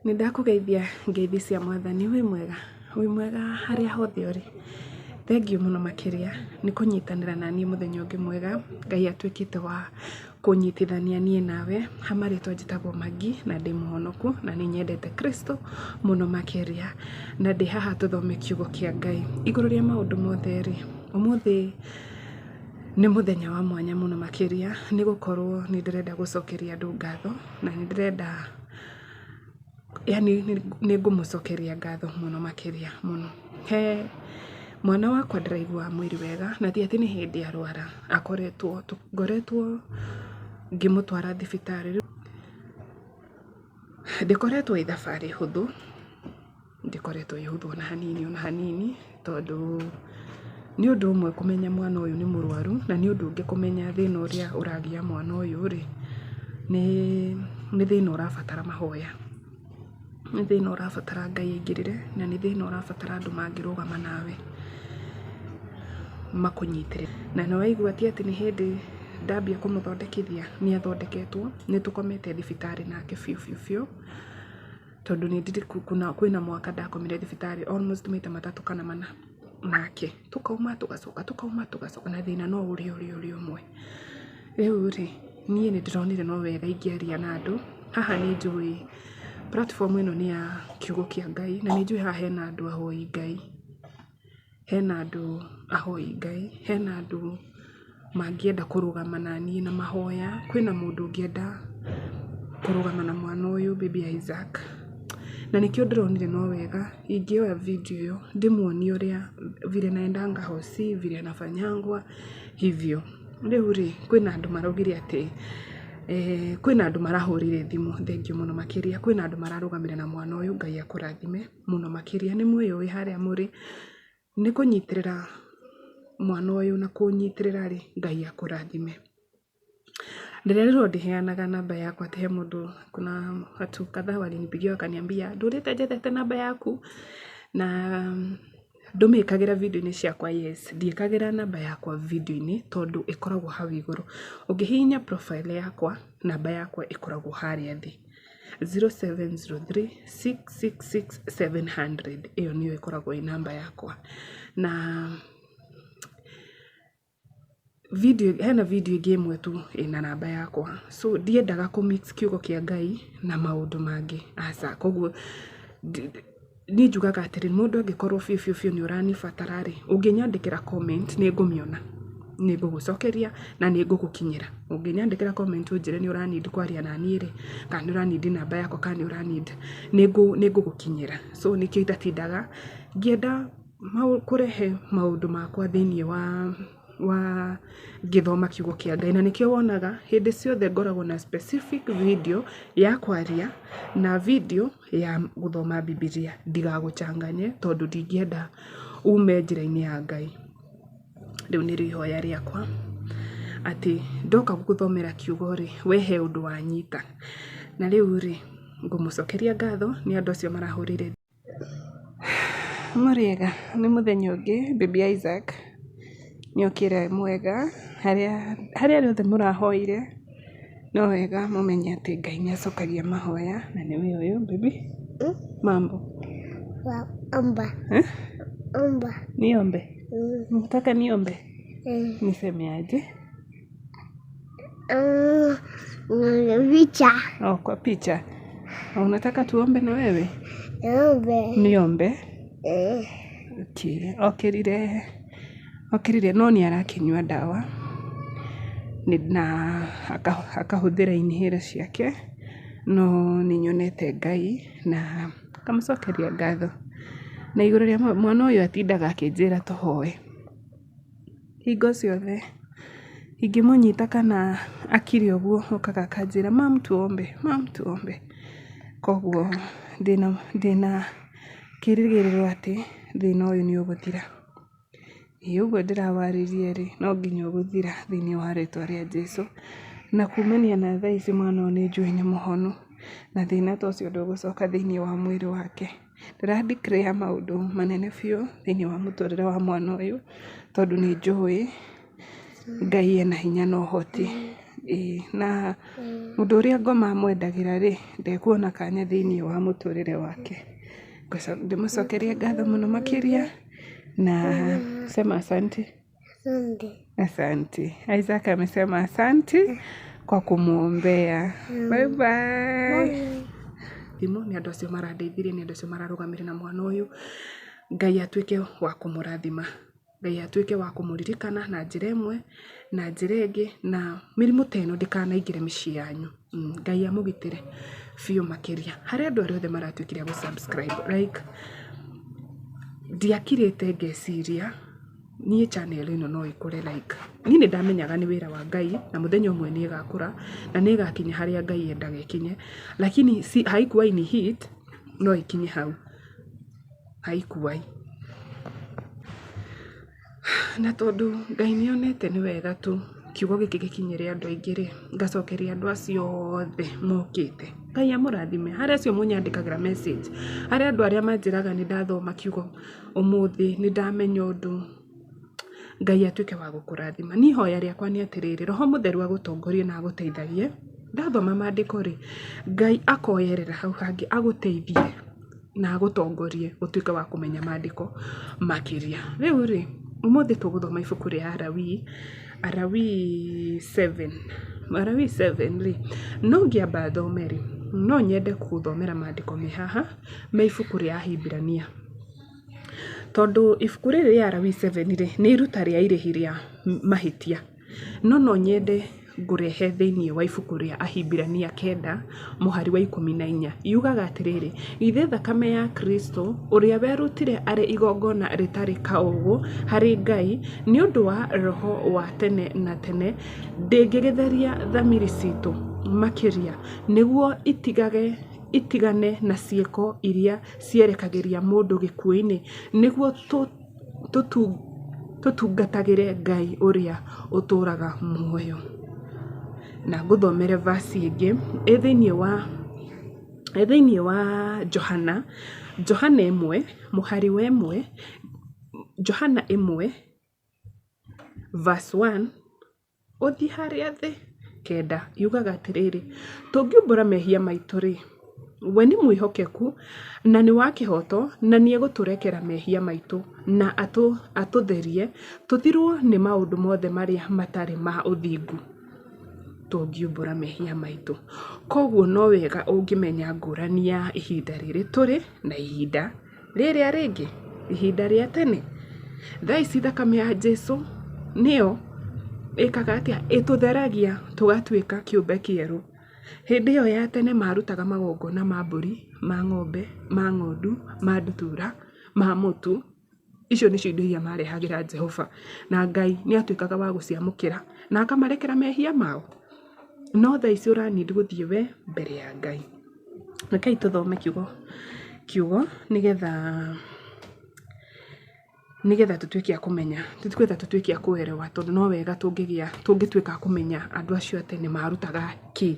Nindakugeithia ngeithi cia Mwathani. Wi mwega haria hothe uri. Thengiũ mũno makĩria nĩ kũnyitanĩra na niĩ mũthenya ũngĩ mwega. Ngai atuĩkĩte wa kũnyitithania niĩ nawe. Hamarĩtwa njĩtagwo Magi na ndĩ mũhonoku na nĩ nyendete Kristo mũno makĩria, na ndĩ haha tũthome kiugo kĩa Ngai igũrũ rĩa maũndũ mothe rĩ. Ũmũthĩ nĩ mũthenya wa mwanya mũno makĩria nĩ gũkorwo nĩ ndĩrenda gũcokeria andũ ngatho, na nĩ ndĩrenda nĩ ngũmũcokeria ngatho mũno makĩria mũno. He mwana wakwa ndĩraigua mwĩrĩ wega, na ti atĩ nĩ hĩndĩ arwara, ngoretwo ngĩmũtwara thibitarĩ. Ndĩkoretwo ĩ thabarĩ hũthũ, ndĩkoretwo ĩ hũthũ ona hanini, tondũ nĩ ũndũ ũmwe kũmenya mwana ũyũ nĩ mũrwaru, na nĩ ũndũ ũngĩ kũmenya thĩna ũrĩa ũragia mwana ũyũ rĩ, nĩ thĩna ũrabatara mahoya, nĩ thĩna ũrabatara Ngai aingĩrĩre, na nĩ thĩna ũrabatara andũ mangĩrũgama nawe makũnyitĩrĩre. Na nĩ waigua ti atĩ nĩ hĩndĩ ndambia kũmũthondekithia, nĩ athondeketwo, nĩ tũkomete thibitarĩ nake biũ, tondũ nĩ kwĩna mwaka ndakomire thibitarĩ almost maita 3 kana 4 nake. Tukauma tugacoka na thĩna no ũrĩa ũmwe. Rĩu rĩ, niĩ nĩ ndĩronire no wega ingĩaria na andũ. Haha nĩ njũĩ platform ĩno nĩ ya kiugo kĩa Ngai, na nĩ njũĩ haha hena andũ ahoi Ngai, hena andũ mangĩenda kũrũgama na niĩ na mahoya. Kwĩna mũndũ ũngĩenda kũrũgama na mwana ũyũ baby Isaac, na nĩkĩo ndĩronire no wega ingĩoya video ĩyo ndĩmuonie ũrĩa vile naendanga hosi, vile nafanyangwa hivyo. Rĩu rĩ, kwĩna andũ maraugire atĩ kwĩna andũ marahũrire thimũ, thengiũ mũno makĩria. Kwĩna andũ mararũgamire na mwana ũyũ, Ngai akũrathime mũno makĩria. Nĩ mwĩũĩ harĩa mũrĩ nĩ kũnyitĩrĩra mwana ũyũ na kũnyitĩrĩra rĩ, Ngai akũrathime. Ndĩrerirwo ndĩheanaga namba yakwa ati he mũndũ, kuna watu kadhaa walinipigia wakaniambia ndũrĩte njethete namba yaku, na ndũmĩkagĩra video-inĩ ciakwa. Yes, ndiĩkagĩra namba yakwa video-inĩ tondũ ĩkoragwo hau igũrũ. Ũngĩhihinya profile yakwa, namba yakwa ĩkoragwo harĩa thĩ 0703666700. Ĩyo nĩyo ĩkoragwo ĩ namba yakwa. Na hena video ĩngĩ ĩmwe tu ĩna namba yakwa, so ndiendaga kũmix kiugo kĩa Ngai na maũndũ mangĩ, aca. Koguo niĩ njugaga atĩrĩ, mũndũ angĩkorwo biũ nĩ ũranibatara rĩ, ũngĩnyandĩkĩra comment nĩ ngũmĩona, nĩ ngũgũcokeria na nĩ ngũgũkinyĩra. Ũngĩnyandĩkĩra comment ũnjĩre nĩ ũranindi kwaria na niĩ rĩ, kana nĩ ũranindi namba yakwa, kana nĩ ũranindi, nĩ ngũgũkinyĩra. So nĩkĩo itatindaga ngĩenda kũrehe maũndũ makwa thĩiniĩ wa ngĩthoma kiugo kĩa Ngai, na nĩkĩo wonaga hĩndĩ ciothe ngoragwo na specific video ya kwaria na video ya gũthoma Bibilia. Ndigagũchanganye tondũ ndingĩenda ume njĩra-inĩ ya Ngai. Rĩu nĩ ihoya rĩakwa atĩ ndoka gũgũthomera kiugo rĩ, wehe ũndũ wanyita. Na rĩu rĩ, ngũmũcokeria ngatho nĩ andũ acio marahũrire. Mũrĩega, nĩ mũthenya ũngĩ baby Isaac nĩ okĩra mwega. Harĩa rĩothe mũrahoire no wega mũmenye atĩ Ngai nĩ acokagia mahoya, na nĩ we ũyũ baby. Mambo niombe, unataka niombe? Niseme aje? Picha. Oh, kwa picha. Unataka tuombe na wewe? Niombe. Okĩrire no nĩ arakĩnyua ndawa na akahũthĩra inhaler ciake, no nĩ nyonete Ngai na ngamũcokeria ngatho. Na igũrũ rĩa mwana ũyũ atindaga akĩnjĩra tũhoe hingo ciothe. Ingĩmũnyita kana akiri ũguo okaga akanjĩra mam tuombe. Koguo ndĩna kĩrĩgĩrĩro atĩ thĩna ũyũ nĩ ũgũthira. Ũguo ndĩrawarĩrie rĩ, no nginya ũgũthira thĩinĩ wa rĩtwa rĩa Jesũ. Na kumania na thaa ici mwana ũyũ nĩ njũĩ nĩ mũhonu, na thĩna ta ũcio ndũgũcoka thĩinĩ wa mwĩrĩ wake. Ndĩra-declare maũndũ manene biũ thĩinĩ wa mũtũrĩre wa mwana ũyũ, tondũ nĩ njũĩ Ngai ena hinya na ũhoti. na mũndũ ũrĩa ngoma mwendagĩra rĩ ndekuona kanya thĩinĩ wa mũtũrĩre wake. Ndĩmũcokerie ngatho mũno makĩria na sema asante. Asante. Isaac amesema asante kwa kumwombea. Bye bye. Thimo nĩ andũ acio marandeithirie, nĩ andũ acio mararũgamire na mwana ũyũ. Ngai atuĩke wa kũmũrathima, Ngai atuĩke wa kũmũririkana na njĩra ĩmwe na njĩra ĩngĩ, na mĩrimũ ta ĩno ndĩkanaingĩre mĩciĩ yanyu. Ngai amũgitĩre biũ makĩria. Harĩ andũ arĩa othe maratuĩkire a gũ-subscribe, like, ndiakirĩte ngeciria niĩ channel ĩno no ĩkũre, like niĩ nĩ ndamenyaga nĩ wĩra wa Ngai na mũthenya ũmwe nĩ ĩgakũra na nĩ ĩgakinya harĩa Ngai endaga ĩkinye, lakini haikuwai ni hit no ĩkinye hau, haikuwai. Na tondũ Ngai nĩonete nĩ wega tu kiugo gĩkĩ gĩkinyĩre andũ aingĩ rĩ, ngacokeria andũ acio othe mokĩte, Ngai amũrathime. Harĩ acio mũnyandĩkagĩra message, harĩ andũ arĩa manjĩraga nĩ ndathoma kiugo ũmũthĩ, nĩ ndamenya ũndũ, Ngai atuĩke wa gũkũrathima. Niĩ hoya rĩakwa nĩ atĩrĩrĩ, Roho Mũtheru agũtongorie na agũteithagie. Ndathoma maandĩko rĩ, Ngai akoyerera hau hangĩ agũteithie na agũtongorie ũtuĩke wa kũmenya maandĩko makĩria. Rĩu rĩ, ũmũthĩ tũgũthoma ibuku rĩa Alawii 7 rĩ, no ngĩamba thome rĩ, no nyende gũthomera maandĩko me haha me ibuku rĩa Ahibirania, tondũ ibuku rĩrĩ rĩa Alawii 7 rĩ nĩ iruta rĩa irĩhi rĩa mahĩtia, no nyende ngũrehe thĩinĩ wa ibuku rĩa Ahibirania 9 mũhari wa 14. Yugaga atĩrĩrĩ, ithe thakame ya Kristo ũrĩa werutire arĩ igongona rĩtarĩ kaũgũ harĩ Ngai nĩ ũndũ wa roho wa tene na tene, ndĩngĩgĩtheria thamiri citũ makĩria nĩguo itigane na ciĩko iria cierekagĩria mũndũ gĩkuũ-inĩ, nĩguo tũtungatagĩre Ngai ũrĩa ũtũũraga muoyo. Na ngũthomere verse ĩngĩ thĩinĩ wa Johana 1 mũhari wa 1, Johana 1 verse 1 ũthi harĩa thĩ 9. Yugaga atĩrĩrĩ, tũngiumbũra mehia maitũ rĩ, we nĩ mwĩhokeku na nĩ wa kĩhoto na nĩ egũtũrekera mehia maitũ na atũtherie tũthirwo nĩ maũndũ mothe marĩa matarĩ ma ũthingu. Tũngiumbũra mehia maitũ. Koguo no wega ũngĩmenya ngũrani ya ihinda rĩrĩ tũrĩ na ihinda rĩrĩa rĩngĩ, ihinda rĩa tene. Thaa ici thakame ya Jesũ nĩyo ĩkaga atĩa, ĩtũtheragia tũgatuĩka kĩũmbe kĩerũ. Hĩndĩ ĩyo ya tene marutaga magongona ma mbũri, ma ng'ombe, ma ng'ondu, ma ndutura, ma mũtu. Icio nĩcio indo iria marehagĩra Jehova, na Ngai nĩ atuĩkaga wa gũciamũkĩra na akamarekera mehia mao. No thaa ici ũranindi gũthiĩ we mbere ya Ngai. Rekei tũthome kiugo nĩgetha tũtuĩke a kũmenya, tũtuĩke a kũerewa, tondũ no wega tũngĩtuĩka a kũmenya andũ acio tene marutaga kĩ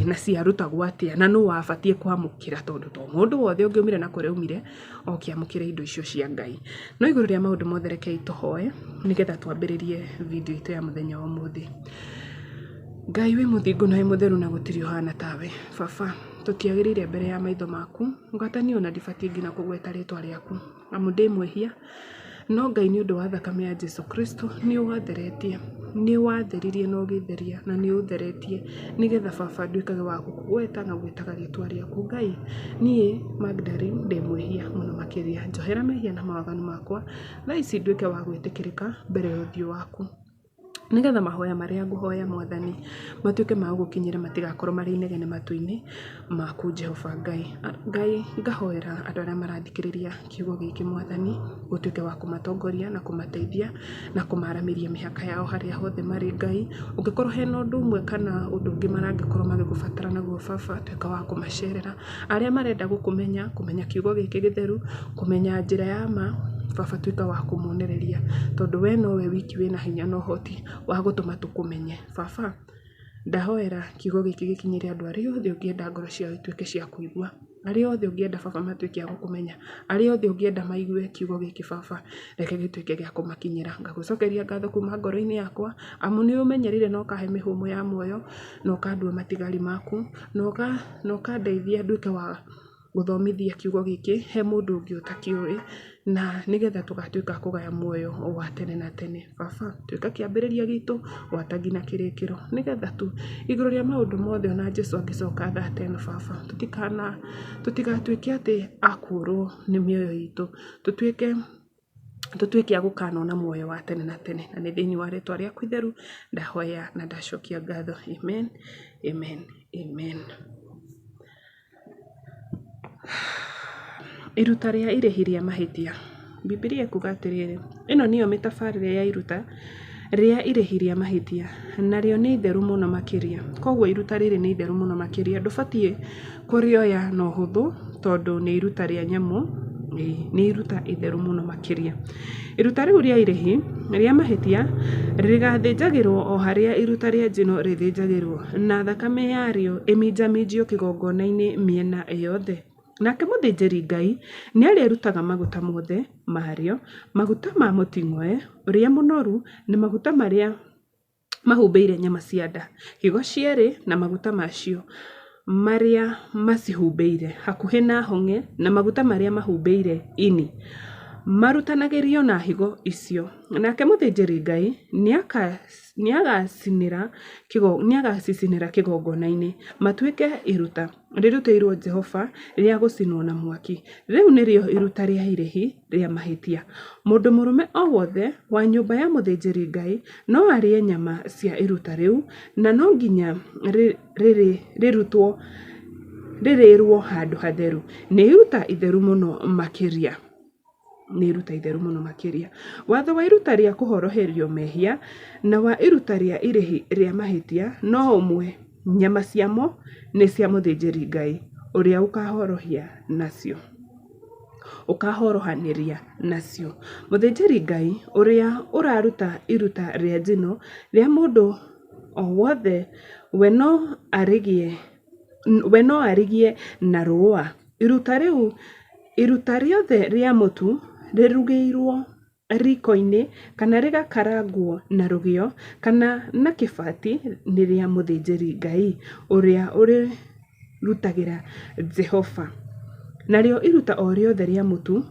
na ciarutagwo atĩa na nũ wabatiĩ kwamũkĩra, tondũ to mũndũ wothe ũngĩumire na kũrĩa umire okĩamũkĩre indo icio cia Ngai. No igũrũ rĩa maũndũ mothe rekei tũhoe nĩgetha twambĩrĩrie video itũ ya mũthenya wa ũmũthĩ. Ngai wĩ mũthingu na wĩ mũtheru na gũtirĩ ũhana tawe. Baba, tũtiagĩrĩire mbere ya maitho maku, ngwatanio ona ndibatiĩ nginya kũgweta rĩtwa rĩaku amu ndĩ mwĩhia, no Ngai nĩ ũndũ wa thakame ya Jesũ Kristo nĩ ũwatheretie, nĩ watheririe na ũgĩtheria na nĩ ũtheretie nĩgetha Baba nduĩkage wa gũkũgweta na gwĩtaga rĩtwa rĩaku. Ngai, niĩ Magdalene ndĩ mwĩhia mũno makĩria, njohera mehia na mawaganu makwa, thaa ici nduĩke wa gwĩtĩkĩrĩka mbere ya ũthiũ waku, nĩgetha mahoya marĩa ngũhoya Mwathani matuĩke ma gũkinyĩra, matigakorwo marĩ inegene matũ-inĩ maku Jehova Ngai. Ngahoera andũ arĩa marathikĩrĩria kiugo gĩkĩ Mwathani, gũtuĩke wa kũmatongoria na kũmateithia na kũmaramĩria mĩhaka yao harĩa hothe marĩ. Ngai, ũngĩkorwo hena ũndũ ũmwe kana ũndũ ũngĩ marangĩkorwo magĩgũbatara naguo Baba, tuĩka wa kũmacerera. Arĩa marenda kũmenya kiugo gĩkĩ gĩtheru, kũmenya njĩra ya ma, Baba tuĩka wa kũmonereria, tondũ we nowe wiki wĩna hinya na ũhoti wa gũtũma tũkũmenye. Baba, ndahoera kiugo gĩkĩ gĩkinyĩre andũ arĩa othe ũngĩenda ngoro ciao ituĩke cia kũigua, arĩa othe ũngĩenda baba matuĩke a gũkũmenya, arĩa othe ũngĩenda maigue kiugo gĩkĩ baba, reke gĩtuĩke gĩa kũmakinyĩra. Ngagũcokeria ngatho kuma ngoro-inĩ yakwa, amu nĩ ũmenyerire na ũkahe mĩhũmũ ya muoyo, na ũkandua matigari maku, na ũkandeithia nduĩke wa gũthomithia kiugo gĩkĩ he mũndũ ũngĩ ũtakĩũĩ, na nĩgetha tũgatuĩka kũgaya muoyo wa tene na tene. Baba, tuĩka kĩambĩrĩria gitũ gwata nginya kĩrĩkĩro, nĩgetha tu igũrũ rĩa maũndũ mothe ona Jesũ angĩcoka thaa teno baba, tũtigatuĩke atĩ akũrwo nĩ mĩoyo itũ, tũtuĩke a gũkanwo na muoyo wa tene na tene, na nĩ thĩinĩ wa rĩtwa rĩaku itheru ndahoya na ndacokia ngatho. Amen, amen, amen. Iruta rĩa irĩhi rĩa mahĩtia. Bibilia ĩkuuga atĩrĩrĩ, ĩno nĩyo mĩtabarĩre ya iruta rĩa irĩhi rĩa mahĩtia, narĩo nĩ itheru mũno makĩria. Koguo iruta rĩrĩ nĩ itheru mũno makĩria, ndũbatiĩ kũrĩoya na ũhũthũ tondũ nĩ iruta rĩa nyamũ, nĩ iruta itheru mũno makĩria. Iruta rĩu rĩa irĩhi rĩa mahĩtia rĩgathĩnjagĩrwo o harĩa iruta rĩa njino rĩthĩnjagĩrwo, na thakame yarĩo ĩminjaminjio kĩgongona-inĩ mĩena yothe. Nake mũthĩnjĩri Ngai nĩ arĩrutaga maguta mothe marĩo, maguta ma mũting'oe ũrĩa mũnoru na maguta marĩa mahumbĩire nyama cia nda, higo cierĩ na maguta macio marĩa macihumbĩire hakuhĩ na hong'e, na maguta marĩa mahumbĩire ini marutanagĩrio na higo icio. Nake mũthĩnjĩri Ngai nĩagacicinĩra kĩgongona-inĩ matuĩke iruta rĩrutĩirwo Jehova rĩa gũcinwo na mwaki. Rĩu nĩrĩo iruta rĩa irĩhi rĩa mahĩtia. Mũndũ mũrũme o wothe wa nyũmba ya mũthĩnjĩri Ngai no arĩe nyama cia iruta rĩu, na no nginya rĩrĩrwo handũ hatheru. Nĩ iruta itheru mũno makĩria. Watho wa iruta rĩa kũhoroherio mehia na wa iruta rĩa irĩhi rĩa mahĩtia no ũmwe, nyama ciamo nĩ cia mũthĩnjĩri Ngai ũrĩa ũkahorohanĩria nacio. Mũthĩnjĩri Ngai ũrĩa ũraruta iruta rĩa njino rĩa mũndũ o wothe we no arigie na rũũa. Iruta rĩothe rĩa mũtu rĩrugĩirwo riko-inĩ kana rĩgakarangwo na rũgĩo kana na kĩbati nĩ rĩa mũthĩnjĩri Ngai ũrĩa ũrĩrutagĩra Jehova. Narĩo iruta o rĩothe rĩa mũtu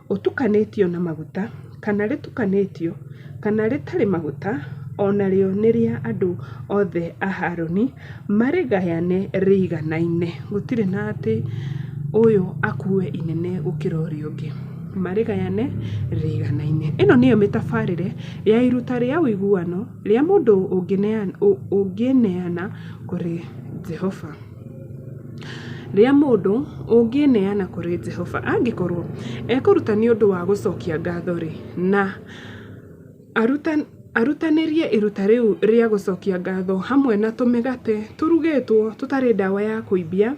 ũtukanĩtio na maguta kana rĩtukanĩtio kana rĩtarĩ maguta, o narĩo nĩ rĩa andũ othe a Harũni, marĩgayane rĩiganaine. Gũtirĩ na atĩ ũyũ akue inene gũkĩra ũrĩa ũngĩ, marĩgayane rĩiganaine. Ĩno nĩyo mĩtabarĩre ya iruta rĩa ũiguano rĩa mũndũ ũngĩneana kũrĩ Jehova. Angĩkorwo ekũruta nĩ ũndũ wa gũcokia ngatho-rĩ, na arutanĩrie iruta rĩu rĩa gũcokia ngatho hamwe na tũmĩgate tũrugĩtwo tũtarĩ ndawa ya kũimbia.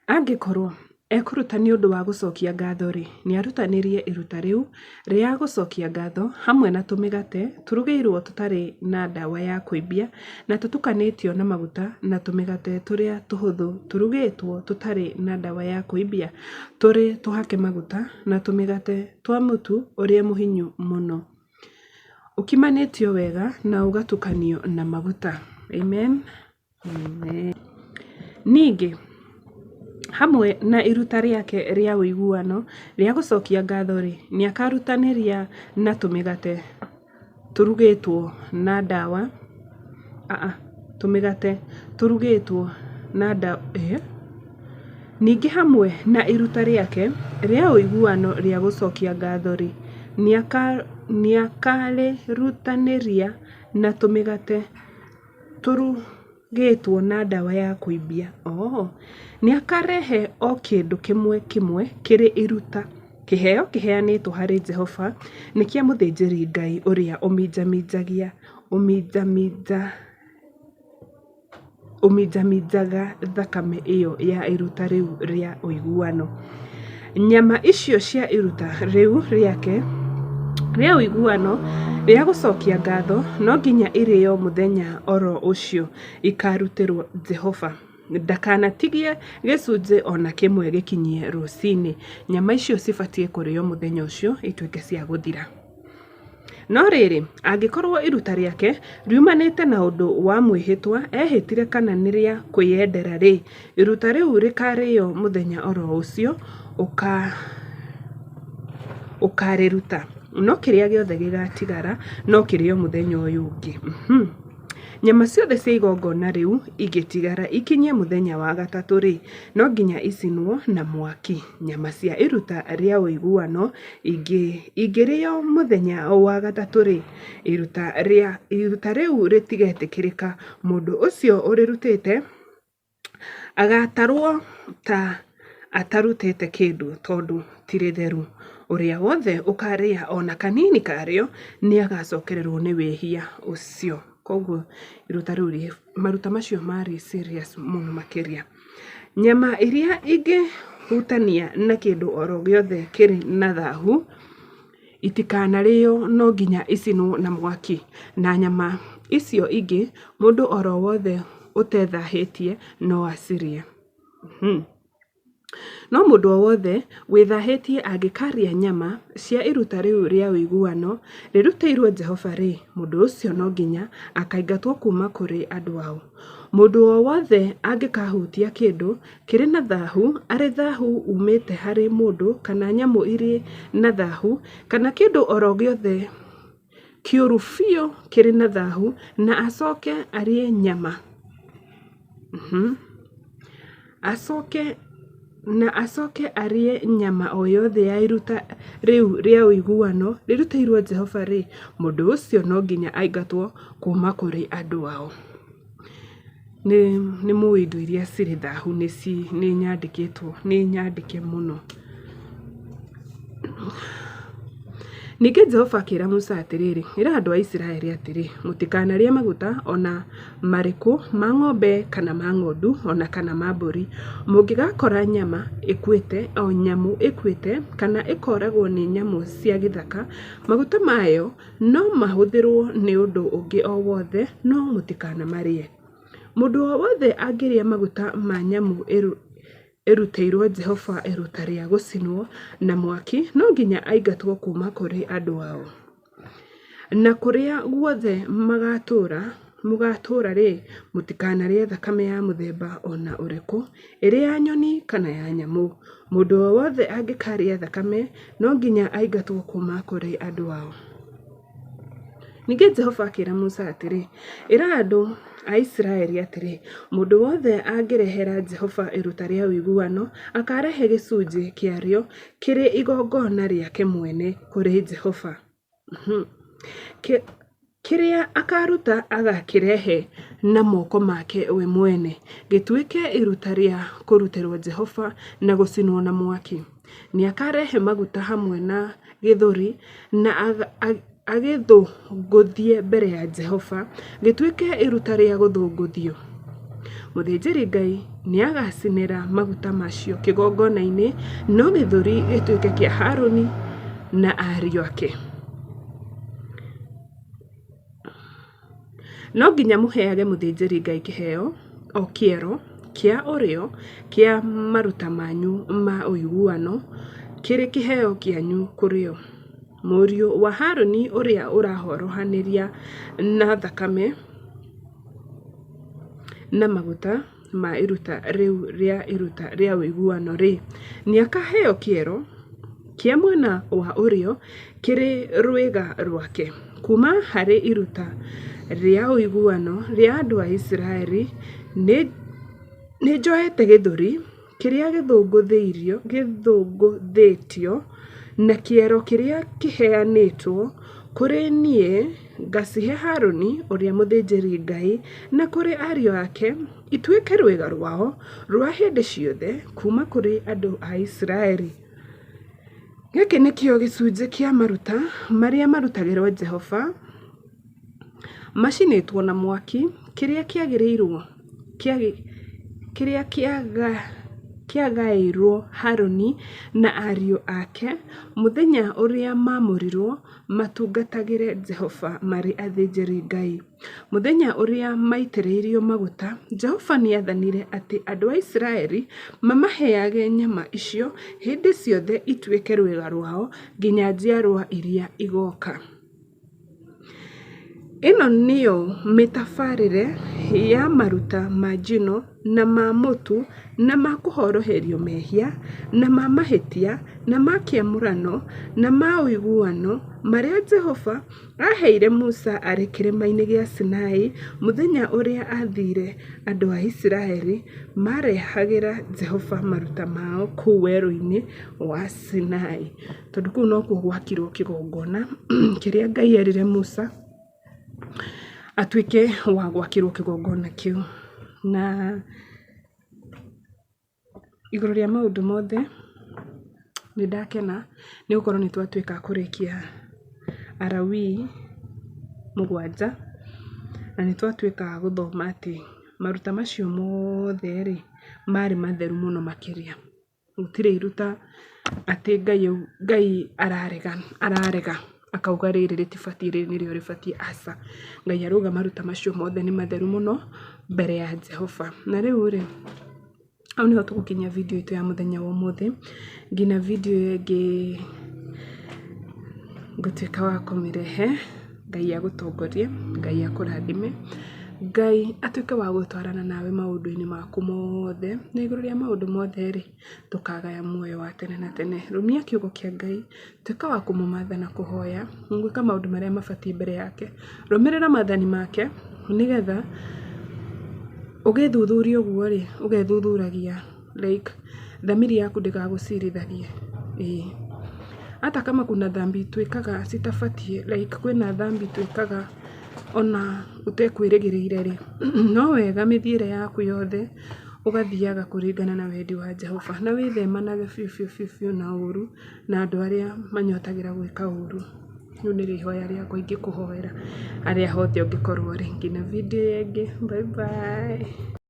Angĩkorwo ekũruta nĩ ũndũ wa gũcokia ngatho-rĩ, nĩ arutanĩrie iruta rĩu rĩa gũcokia ngatho hamwe na tũmĩgate tũrugĩirwo tũtarĩ na ndawa ya kũimbia na tũtukanĩtio na maguta, na tũmĩgate tũrĩa tũhũthũ tũrugĩtwo tũtarĩ na ndawa ya kũimbia tũrĩ tũhake maguta, na tũmĩgate twa mũtu ũrĩa mũhinyu mũno ũkimanĩtio wega na ũgatukanio na maguta. Amen. Ningĩ hamwe na iruta rĩake rĩa ũiguano rĩa gũcokia ngatho-rĩ, nĩ akarutanĩria na tũmĩgate tũrugĩtwo na ndawa, ningĩ hamwe na iruta rĩake rĩa ũiguano rĩa gũcokia ngatho-rĩ, nĩ akarĩrutanĩria na tũmĩgate tũrugĩtwo na ndawa ya kũimbia. Nĩ akarehe o kĩndũ kĩmwe kĩrĩ iruta, kĩheo kĩheanĩtwo harĩ Jehova nĩ kĩa mũthĩnjĩri Ngai ũrĩa ũminjaminjaga thakame ĩyo ya iruta rĩu rĩa ũiguano. Nyama icio cia iruta rĩu rĩake rĩa ũiguano rĩa gũcokia ngatho no nginya irĩo mũthenya oro ũcio ikarutĩrwo Jehova. Ndakanatigie gĩcunjĩ ona kĩmwe gĩkinyie rũcinĩ. Nyama icio cibatie kũrĩo mũthenya ũcio ituĩke cia gũthira. No rĩrĩ, angĩkorwo iruta rĩake riumanĩte na ũndũ wa mwĩhĩtwa, ehĩtire kana nĩ rĩa kwĩyendera rĩ, iruta rĩu rĩkarĩo mũthenya oro ũcio ũkarĩruta. No kĩrĩa gĩothe gĩgatigara no kĩrĩo mũthenya ũyũ ũngĩ. Nyama ciothe cia igongona rĩu igĩtigara ikinyie mũthenya wa gatatũ rĩ, no nginya icinwo na mwaki. Nyama cia iruta rĩa ũiguano ingĩrĩo mũthenya wa gatatũ rĩ, iruta rĩu rĩtigetĩkĩrĩka. Mũndũ ũcio ũrĩrutĩte agatarwo ta atarutĩte kĩndũ tondũ ti rĩtheru. Ũrĩa wothe ũkarĩa ona kanini karĩo nĩ agacokererwo nĩ wĩhia ũcio. Koguo iruta rĩu maruta macio marĩ serious mũno makĩria. Nyama iria ingĩhutania na kĩndũ oro gĩothe kĩrĩ na thahu itikanarĩo, no nginya icinwo na mwaki. Na nyama icio ingĩ mũndũ oro wothe ũtethahĩtie no acirĩe. No mũndũ o wothe wĩthahĩtie angĩkarĩa nyama cia iruta rĩu rĩa ũiguano rĩrutĩirwo Jehova rĩ, mũndũ ũcio no nginya akaingatwo kuma kũrĩ andũ ao. Mũndũ o wothe angĩkahutia kĩndũ kĩrĩ na thahu, arĩ thahu umĩte harĩ mũndũ kana nyamũ irĩ na thahu, kana kĩndũ oro gĩothe kĩũru biũ kĩrĩ na thahu, na acoke arĩe nyama, acoke arĩe nyama o yothe ya iruta rĩu rĩa ũiguano rĩrutĩirwo Jehova rĩ, mũndũ ũcio no nginya aingatwo kuma kũrĩ andũ ao. Nĩ mũĩ indo iria cirĩ thahu nĩ nyandĩke mũno. Ningĩ Jehova akĩra Musa atĩrĩrĩ, ĩra andũ a Isiraeli atĩrĩ, mũtikanarĩe maguta ona marĩkũ ma ng'ombe kana ma ng'ondu ona kana ma mbũri. Mũngĩgakora nyama ĩkuĩte, o nyamũ ĩkuĩte kana ĩkoragwo nĩ nyamũ cia gĩthaka, maguta mayo no mahũthĩrwo nĩ ũndũ ũngĩ o wothe, no mũtikanamarĩe. Mũndũ o wothe angĩrĩa maguta ma nyamũ ĩrutĩirwo Jehova iruta rĩa gũcinwo na mwaki, no nginya aingatwo kuma kũrĩ andũ ao. Na kũrĩa guothe mũgatũra rĩ, mũtikanarĩe thakame ya mũthemba ona ũrĩkũ, ĩrĩ ya nyoni kana ya nyamũ. Mũndũ o wothe angĩkarĩa thakame no nginya aingatwo kuma kũrĩ andũ ao. Ningĩ Jehova akĩra Musa atĩrĩ, ĩra andũ a Isiraeli atĩrĩ, mũndũ wothe angĩrehera Jehova iruta rĩa ũiguano akarehe gĩcunjĩ kĩarĩo kĩrĩ igongona rĩake mwene kũrĩ Jehova. Kĩrĩa akaruta agakĩrehe na moko make we mwene, gĩtuĩke iruta rĩa kũrutĩrwo Jehova na gũcinwo na mwaki. Nĩ akarehe maguta hamwe na gĩthũri na agĩthũngũthie mbere ya Jehova, gĩtuĩke iruta rĩa gũthũngũthio. Mũthĩnjĩri Ngai nĩ agacinĩra maguta macio kĩgongona-inĩ, no gĩthũri gĩtuĩke kĩa Harũni na ariũ ake. No nginya mũheage mũthĩnjĩri Ngai kĩheo o kĩero kĩa ũrĩo kĩa maruta manyu ma ũiguano, kĩrĩ kĩheo kĩanyu kũrĩo. Mũriũ wa Harũni ũrĩa ũrahorohanĩria na thakame na maguta ma iruta rĩu rĩa ũiguano rĩ, nĩ akaheo kĩero kĩa mwena wa ũrĩo kĩrĩ rwĩga rwake. Kuma harĩ iruta rĩa ũiguano rĩa andũ a Isiraeli nĩ njoete gĩthũri kĩrĩa gĩthũngũthĩtio na kĩero kĩrĩa kĩheanĩtwo kũrĩ niĩ, ngacihe Harũni ũrĩa mũthĩnjĩri Ngai na kũrĩ ariũ ake, ituĩke rwĩga rwao rwa hĩndĩ ciothe kuma kũrĩ andũ a Isiraeli. Gĩkĩ nĩkĩo gĩcunjĩ kĩa maruta marĩa marutagĩrwo Jehova macinĩtwo na mwaki, kĩrĩa kĩagaĩirwo Harũni na ariũ ake mũthenya ũrĩa maamũrirwo matungatagĩre Jehova marĩ athĩnjĩri Ngai. Mũthenya ũrĩa maitĩrĩirio maguta, Jehova nĩathanire atĩ andũ a Isiraeli mamaheage nyama icio hĩndĩ ciothe ituĩke rwĩga rwao nginya njiarwa iria igoka. Ĩno nĩyo mĩtabarĩre ya maruta ma njino na ma mũtu na ma kũhoroherio mehia na ma mahĩtia na ma kĩamũrano na ma ũiguano marĩa Jehova aheire Musa arĩ kĩrĩma-inĩ gĩa Sinai mũthenya ũrĩa athire andũ a Isiraeli marehagĩra Jehova maruta mao kũu werũ-inĩ wa Sinai. Tondũ kũu nokuo gwakirwo kĩgongona kĩrĩa Ngai erire Musa atuĩke wa gwakĩrwo kĩgongona kĩu. Na igũrũ rĩa maũndũ mothe nĩndakena nĩgũkorwo nĩtwatuĩka kũrĩkia Alawii 7 na nĩtwatuĩka gũthoma atĩ maruta macio mothe rĩ marĩ matheru mũno makĩria. Gũtirĩ iruta atĩ Ngai ararega akauga rĩrĩ rĩtibatiĩ, rĩrĩ nĩrĩo rĩbatiĩ. Aca, Ngai arauga maruta macio mothe nĩ matheru mũno mbere ya Jehova. Na rĩu rĩ, hau nĩho tũgũkinyia video itũ ya mũthenya wa ũmũthĩ. Nginya video ĩngĩ ngũtuĩka wa kũmĩrehe. Ngai agũtongorie, Ngai akũrathime, Ngai atuĩke wa gũtwarana nawe maũndũ-inĩ maku mothe. Na igũrũ rĩa maũndũ mothe rĩ, tũkagaya muoyo wa tene na tene. Rũmia kiugo kĩa Ngai, tuĩka wa kũmũmatha na kũhoya, gwĩka maũndũ marĩa mabatiĩ mbere yake. Rũmĩrĩra maathani make nĩgetha ũgĩthuthuria ũguo rĩ, ũgethuthuragia like thamiri yaku ndĩgagũcirithagie. Hata kama kuna dhambi twĩkaga citabatiĩ, like kwĩna dhambi twĩkaga ona ũtekwĩrĩgĩrĩire rĩ, no wega mĩthiĩre yaku yothe ũgathiaga kũringana na wendi wa Jehova na wĩthemanage biũ na ũru na andũ arĩa manyotagĩra gwĩka ũru. Rĩu nĩ rĩhoya rĩakwa ingĩkũhoera harĩa hothe ũngĩkorwo rĩ. Nginya video ĩngĩ, bye bye.